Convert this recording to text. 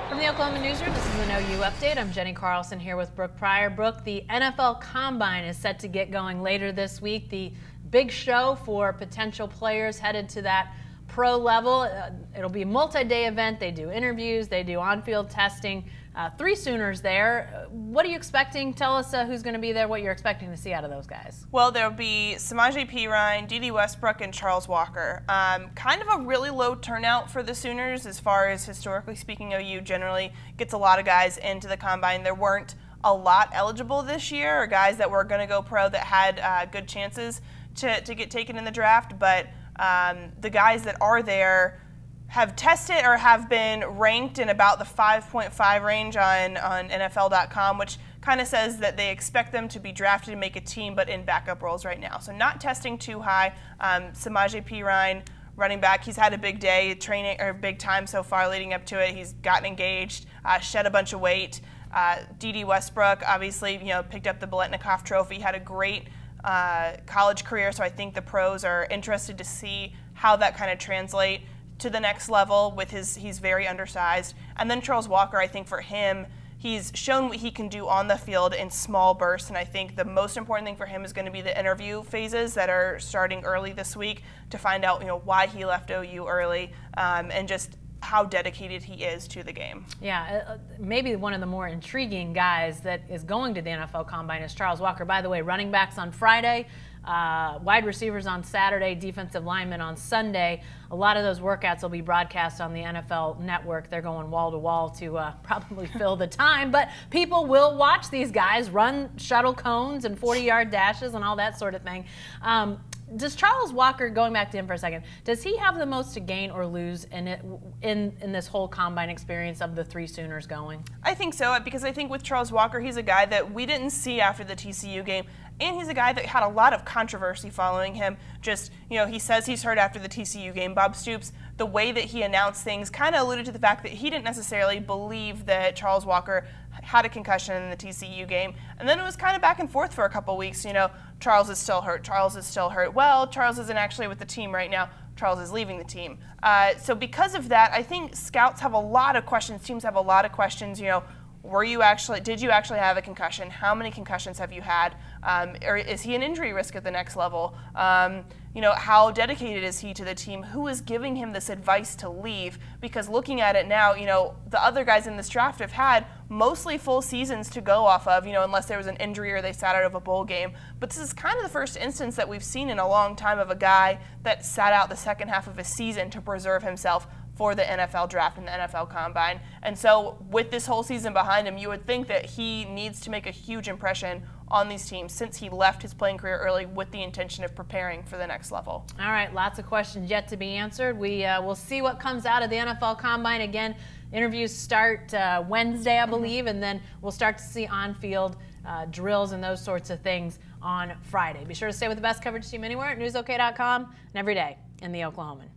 From the Oklahoma Newsroom, this is an OU update. I'm Jenny Carlson here with Brooke Pryor. Brooke, the NFL Combine is set to get going later this week. The big show for potential players headed to that pro level. It'll be a multi-day event. They do interviews, they do on-field testing. 3 Sooners there. What are you expecting? Tell us who's going to be there, what you're expecting to see out of those guys. Well, there'll be Samaje Perine, Dede Westbrook, and Charles Walker. Kind of a really low turnout for the Sooners as far as historically speaking. OU generally gets a lot of guys into the Combine. There weren't a lot eligible this year, or guys that were going to go pro that had good chances to get taken in the draft, but the guys that are there have tested or have been ranked in about the 5.5 range on NFL.com, which kind of says that they expect them to be drafted and make a team, but in backup roles right now. So not testing too high. Samaje Perine, running back, he's had a big day, training or big time so far leading up to it. He's gotten engaged, shed a bunch of weight. Dede Westbrook, obviously, picked up the Biletnikoff Trophy, had a great college career. So I think the pros are interested to see how that kind of translate to the next level with he's very undersized. And then Charles Walker, I think for him, he's shown what he can do on the field in small bursts, and I think the most important thing for him is going to be the interview phases that are starting early this week to find out, why he left OU early, and just how dedicated he is to the game. Yeah, maybe one of the more intriguing guys that is going to the NFL Combine is Charles Walker. By the way, running backs on Friday, wide receivers on Saturday, defensive linemen on Sunday. A lot of those workouts will be broadcast on the NFL Network. They're going wall to wall to probably fill the time, but people will watch these guys run shuttle cones and 40-yard dashes and all that sort of thing. Does Charles Walker, going back to him for a second, does he have the most to gain or lose in this whole Combine experience of the 3 Sooners going? I think so, because I think with Charles Walker, he's a guy that we didn't see after the TCU game, and he's a guy that had a lot of controversy following him. Just, he says he's hurt after the TCU game. Bob Stoops, the way that he announced things kind of alluded to the fact that he didn't necessarily believe that Charles Walker had a concussion in the TCU game. And then it was kind of back and forth for a couple weeks. Charles is still hurt. Charles is still hurt. Well, Charles isn't actually with the team right now. Charles is leaving the team. So because of that, I think scouts have a lot of questions. Teams have a lot of questions. Did you actually have a concussion? How many concussions have you had? Or is he an injury risk at the next level? How dedicated is he to the team? Who is giving him this advice to leave? Because looking at it now, the other guys in this draft have had mostly full seasons to go off of, unless there was an injury or they sat out of a bowl game. But this is kind of the first instance that we've seen in a long time of a guy that sat out the second half of his season to preserve himself for the NFL draft and the NFL Combine. And so with this whole season behind him, you would think that he needs to make a huge impression on these teams since he left his playing career early with the intention of preparing for the next level. All right, lots of questions yet to be answered. We will see what comes out of the NFL Combine. Again, interviews start Wednesday, I believe, and then we'll start to see on-field drills and those sorts of things on Friday. Be sure to stay with the best coverage team anywhere at newsok.com and every day in the Oklahoman.